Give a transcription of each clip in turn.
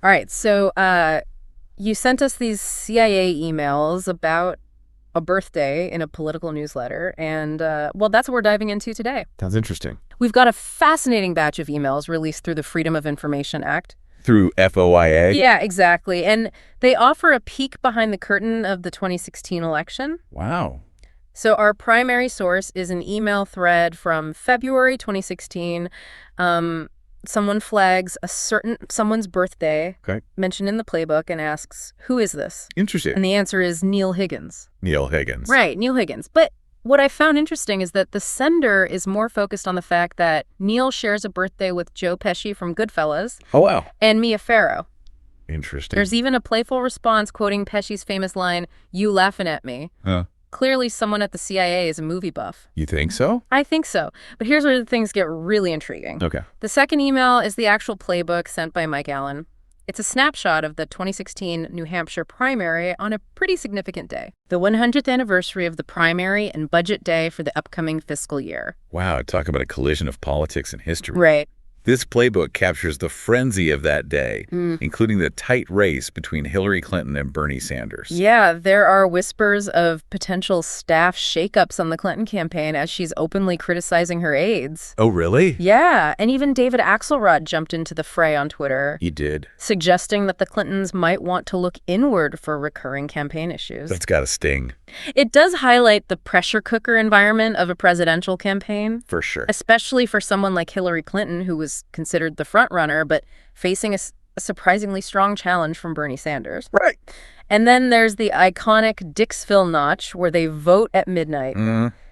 All right, so you sent us these CIA emails about a birthday in a political newsletter, and, well, that's what we're diving into today. Sounds interesting. We've got a fascinating batch of emails released through the Freedom of Information Act. Through FOIA? Yeah, exactly. And they offer a peek behind the curtain of the 2016 election. Wow. So our primary source is an email thread from February 2016. Someone flags someone's birthday mentioned in the playbook and asks, who is this? Interesting. And the answer is Neil Higgins. Neil Higgins. Right, Neil Higgins. But what I found interesting is that the sender is more focused on the fact that Neil shares a birthday with Joe Pesci from Goodfellas. Oh, wow. And Mia Farrow. Interesting. There's even a playful response quoting Pesci's famous line, "You laughing at me." Huh. Clearly someone at the CIA is a movie buff. You think so? I think so. But here's where things get really intriguing. Okay. The second email is the actual playbook sent by Mike Allen. It's a snapshot of the 2016 New Hampshire primary on a pretty significant day, the 100th anniversary of the primary and budget day for the upcoming fiscal year. Wow, talk about a collision of politics and history. Right. This playbook captures the frenzy of that day, including the tight race between Hillary Clinton and Bernie Sanders. Yeah, there are whispers of potential staff shakeups on the Clinton campaign as she's openly criticizing her aides. Oh, really? Yeah, and even David Axelrod jumped into the fray on Twitter. He did. Suggesting that the Clintons might want to look inward for recurring campaign issues. That's got to sting. It does highlight the pressure cooker environment of a presidential campaign. For sure. Especially for someone like Hillary Clinton, who was considered the front runner, but facing a surprisingly strong challenge from Bernie Sanders. Right. And then there's the iconic Dixville notch where they vote at midnight.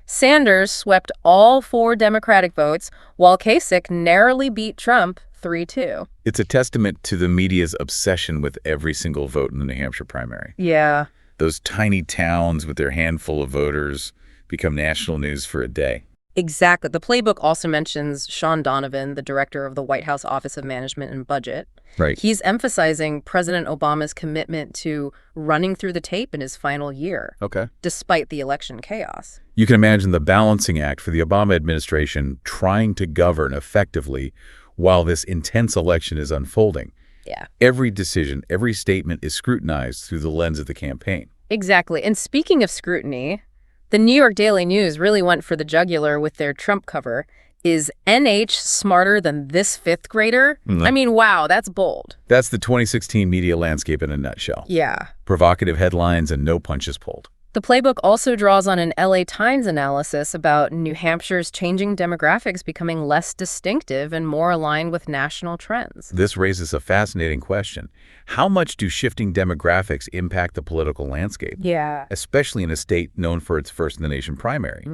Sanders swept all 4 Democratic votes, while Kasich narrowly beat Trump 3-2. It's a testament to the media's obsession with every single vote in the New Hampshire primary. Yeah. Those tiny towns with their handful of voters become national news for a day. Exactly. The playbook also mentions Sean Donovan, the director of the White House Office of Management and Budget. Right. He's emphasizing President Obama's commitment to running through the tape in his final year, despite the election chaos. You can imagine the balancing act for the Obama administration trying to govern effectively while this intense election is unfolding. Yeah. Every decision, every statement is scrutinized through the lens of the campaign. Exactly. And speaking of scrutiny, the New York Daily News really went for the jugular with their Trump cover. Is NH smarter than this 5th grader? I mean, wow, that's bold. That's the 2016 media landscape in a nutshell. Yeah. Provocative headlines and no punches pulled. The playbook also draws on an LA Times analysis about New Hampshire's changing demographics becoming less distinctive and more aligned with national trends. This raises a fascinating question. How much do shifting demographics impact the political landscape? Yeah. Especially in a state known for its first-in-the-nation primary.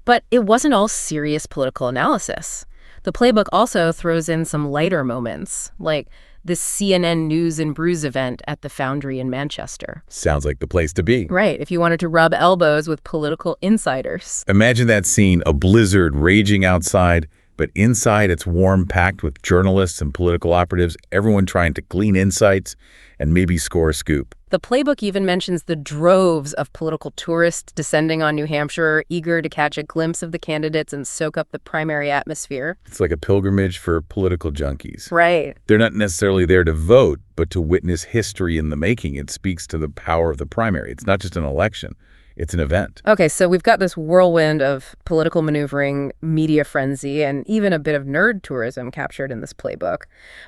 But it wasn't all serious political analysis. The playbook also throws in some lighter moments, like the CNN News and Brews event at the Foundry in Manchester. Sounds like the place to be. Right, if you wanted to rub elbows with political insiders. Imagine that scene, a blizzard raging outside, but inside it's warm, packed with journalists and political operatives, everyone trying to glean insights and maybe score a scoop. The playbook even mentions the droves of political tourists descending on New Hampshire, eager to catch a glimpse of the candidates and soak up the primary atmosphere. It's like a pilgrimage for political junkies. Right. They're not necessarily there to vote, but to witness history in the making. It speaks to the power of the primary. It's not just an election. It's an event. Okay, so we've got this whirlwind of political maneuvering, media frenzy, and even a bit of nerd tourism captured in this playbook.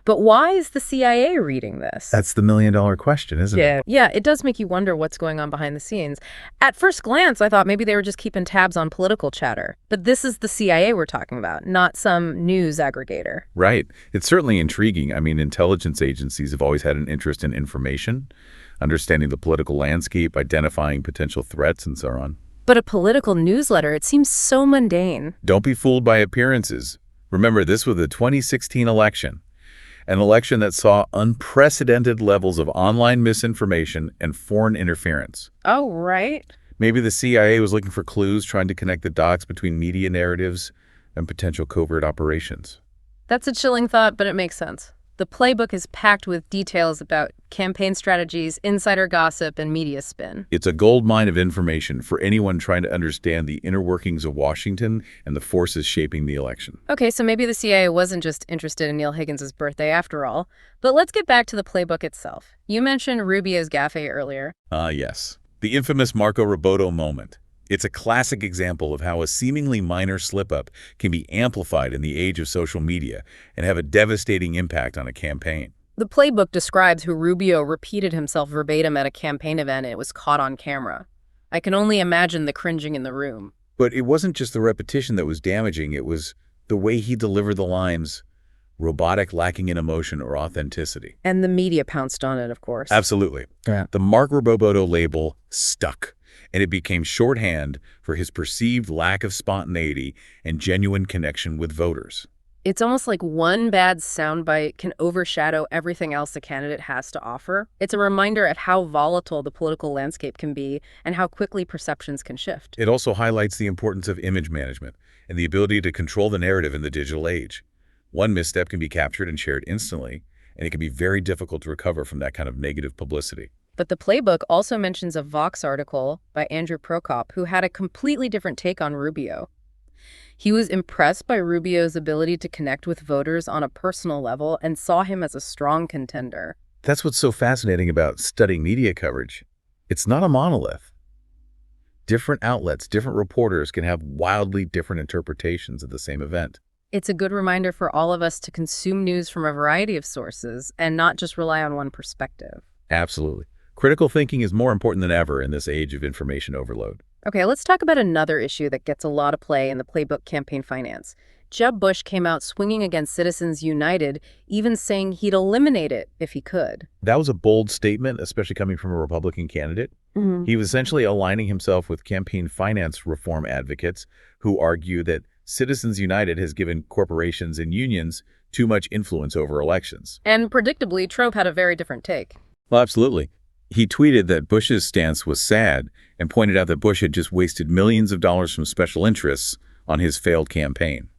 But why is the CIA reading this? That's the million-dollar question, isn't it? Yeah, it does make you wonder what's going on behind the scenes. At first glance, I thought maybe they were just keeping tabs on political chatter. But this is the CIA we're talking about, not some news aggregator. Right. It's certainly intriguing. I mean, intelligence agencies have always had an interest in information, understanding the political landscape, identifying potential threats, and so on. But a political newsletter, it seems so mundane. Don't be fooled by appearances. Remember, this was the 2016 election, an election that saw unprecedented levels of online misinformation and foreign interference. Oh, right. Maybe the CIA was looking for clues, trying to connect the dots between media narratives and potential covert operations. That's a chilling thought, but it makes sense. The playbook is packed with details about campaign strategies, insider gossip, and media spin. It's a goldmine of information for anyone trying to understand the inner workings of Washington and the forces shaping the election. Okay, so maybe the CIA wasn't just interested in Neil Higgins's birthday after all. But let's get back to the playbook itself. You mentioned Rubio's gaffe earlier. Yes. The infamous Marco Roboto moment. It's a classic example of how a seemingly minor slip-up can be amplified in the age of social media and have a devastating impact on a campaign. The playbook describes how Rubio repeated himself verbatim at a campaign event and it was caught on camera. I can only imagine the cringing in the room. But it wasn't just the repetition that was damaging, it was the way he delivered the lines, robotic, lacking in emotion or authenticity. And the media pounced on it, of course. Absolutely. Yeah. The Marco Roboto label stuck, and it became shorthand for his perceived lack of spontaneity and genuine connection with voters. It's almost like one bad soundbite can overshadow everything else a candidate has to offer. It's a reminder of how volatile the political landscape can be and how quickly perceptions can shift. It also highlights the importance of image management and the ability to control the narrative in the digital age. One misstep can be captured and shared instantly, and it can be very difficult to recover from that kind of negative publicity. But the playbook also mentions a Vox article by Andrew Prokop, who had a completely different take on Rubio. He was impressed by Rubio's ability to connect with voters on a personal level and saw him as a strong contender. That's what's so fascinating about studying media coverage. It's not a monolith. Different outlets, different reporters can have wildly different interpretations of the same event. It's a good reminder for all of us to consume news from a variety of sources and not just rely on one perspective. Absolutely. Critical thinking is more important than ever in this age of information overload. Okay, let's talk about another issue that gets a lot of play in the playbook campaign finance. Jeb Bush came out swinging against Citizens United, even saying he'd eliminate it if he could. That was a bold statement, especially coming from a Republican candidate. He was essentially aligning himself with campaign finance reform advocates who argue that Citizens United has given corporations and unions too much influence over elections. And predictably, Trump had a very different take. Well, absolutely. He tweeted that Bush's stance was sad and pointed out that Bush had just wasted millions of dollars from special interests on his failed campaign.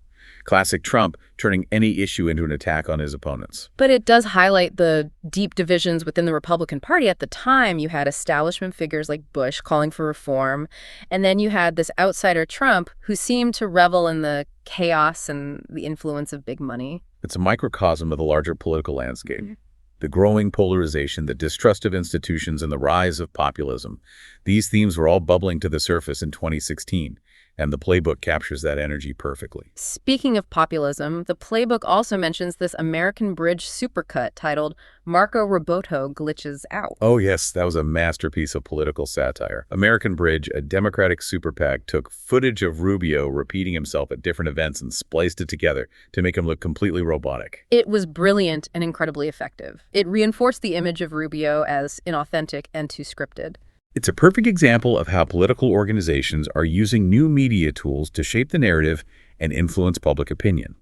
Classic Trump, turning any issue into an attack on his opponents. But it does highlight the deep divisions within the Republican Party. At the time, you had establishment figures like Bush calling for reform, and then you had this outsider Trump who seemed to revel in the chaos and the influence of big money. It's a microcosm of the larger political landscape. The growing polarization, the distrust of institutions, and the rise of populism. These themes were all bubbling to the surface in 2016, and the playbook captures that energy perfectly. Speaking of populism, the playbook also mentions this American Bridge supercut titled Marco Roboto Glitches Out. Oh yes, that was a masterpiece of political satire. American Bridge, a Democratic super PAC, took footage of Rubio repeating himself at different events and spliced it together to make him look completely robotic. It was brilliant and incredibly effective. It reinforced the image of Rubio as inauthentic and too scripted. It's a perfect example of how political organizations are using new media tools to shape the narrative and influence public opinion.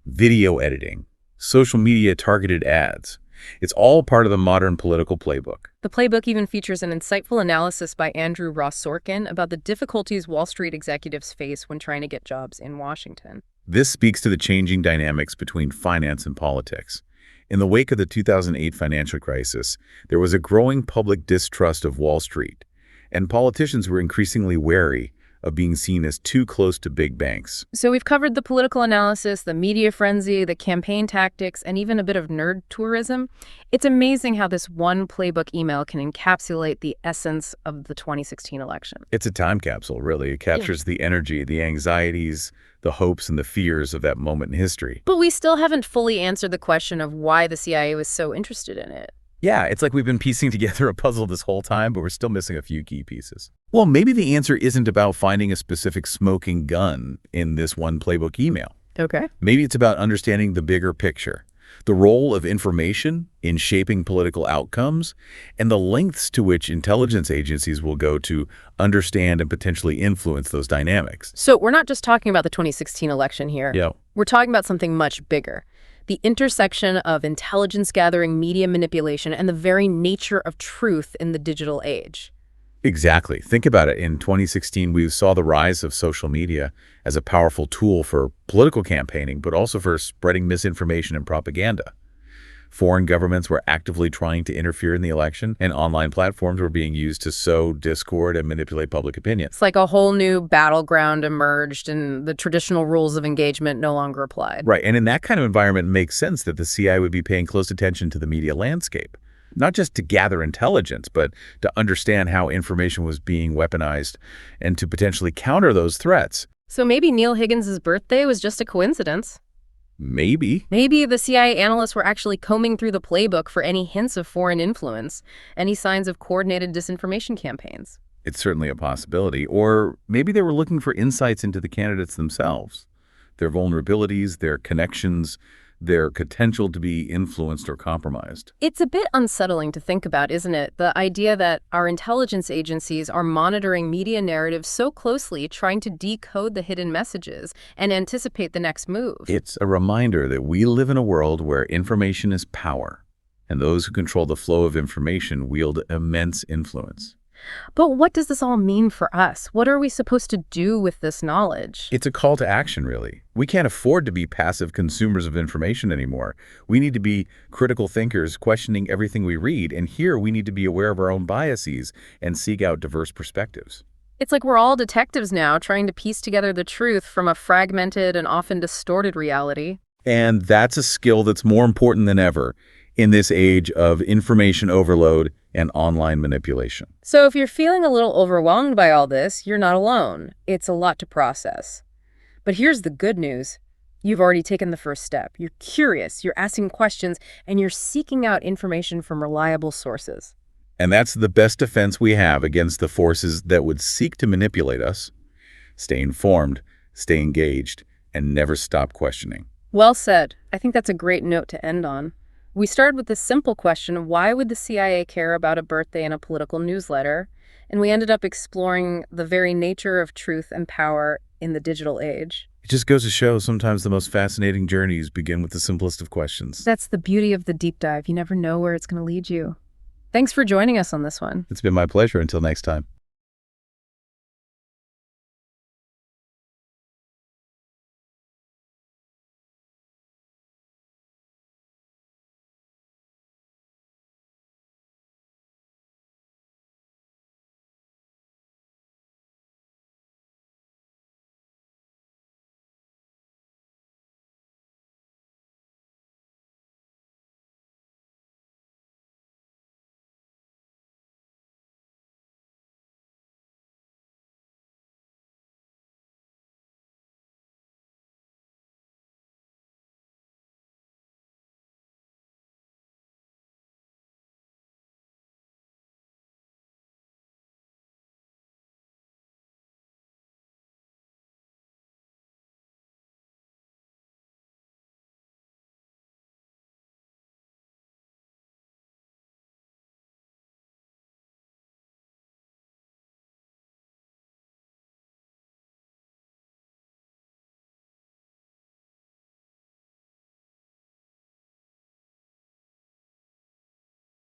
Video editing, social media targeted ads. It's all part of the modern political playbook. The playbook even features an insightful analysis by Andrew Ross Sorkin about the difficulties Wall Street executives face when trying to get jobs in Washington. This speaks to the changing dynamics between finance and politics. In the wake of the 2008 financial crisis, there was a growing public distrust of Wall Street, and politicians were increasingly wary of being seen as too close to big banks. So we've covered the political analysis, the media frenzy, the campaign tactics, and even a bit of nerd tourism. It's amazing how this one playbook email can encapsulate the essence of the 2016 election. It's a time capsule, really. It captures the energy, the anxieties, the hopes, and the fears of that moment in history. But we still haven't fully answered the question of why the CIA was so interested in it. Yeah, it's like we've been piecing together a puzzle this whole time, but we're still missing a few key pieces. Well, maybe the answer isn't about finding a specific smoking gun in this one playbook email. Okay. Maybe it's about understanding the bigger picture, the role of information in shaping political outcomes, and the lengths to which intelligence agencies will go to understand and potentially influence those dynamics. So we're not just talking about the 2016 election here. Yeah. We're talking about something much bigger. The intersection of intelligence gathering, media manipulation, and the very nature of truth in the digital age. Exactly. Think about it. In 2016, we saw the rise of social media as a powerful tool for political campaigning, but also for spreading misinformation and propaganda. Foreign governments were actively trying to interfere in the election, and online platforms were being used to sow discord and manipulate public opinion. It's like a whole new battleground emerged and the traditional rules of engagement no longer applied. Right, and in that kind of environment, it makes sense that the CIA would be paying close attention to the media landscape, not just to gather intelligence, but to understand how information was being weaponized and to potentially counter those threats. So maybe Neil Higgins's birthday was just a coincidence. Maybe. Maybe the CIA analysts were actually combing through the playbook for any hints of foreign influence, any signs of coordinated disinformation campaigns. It's certainly a possibility. Or maybe they were looking for insights into the candidates themselves, their vulnerabilities, their connections, their potential to be influenced or compromised. It's a bit unsettling to think about, isn't it? The idea that our intelligence agencies are monitoring media narratives so closely, trying to decode the hidden messages and anticipate the next move. It's a reminder that we live in a world where information is power, and those who control the flow of information wield immense influence. But what does this all mean for us? What are we supposed to do with this knowledge? It's a call to action, really. We can't afford to be passive consumers of information anymore. We need to be critical thinkers, questioning everything we read. And here we need to be aware of our own biases and seek out diverse perspectives. It's like we're all detectives now, trying to piece together the truth from a fragmented and often distorted reality. And that's a skill that's more important than ever in this age of information overload and online manipulation. So if you're feeling a little overwhelmed by all this, you're not alone. It's a lot to process. But here's the good news. You've already taken the first step. You're curious, you're asking questions, and you're seeking out information from reliable sources. And that's the best defense we have against the forces that would seek to manipulate us. Stay informed, stay engaged, and never stop questioning. Well said. I think that's a great note to end on. We started with the simple question of why would the CIA care about a birthday in a political newsletter? And we ended up exploring the very nature of truth and power in the digital age. It just goes to show sometimes the most fascinating journeys begin with the simplest of questions. That's the beauty of the deep dive. You never know where it's going to lead you. Thanks for joining us on this one. It's been my pleasure. Until next time.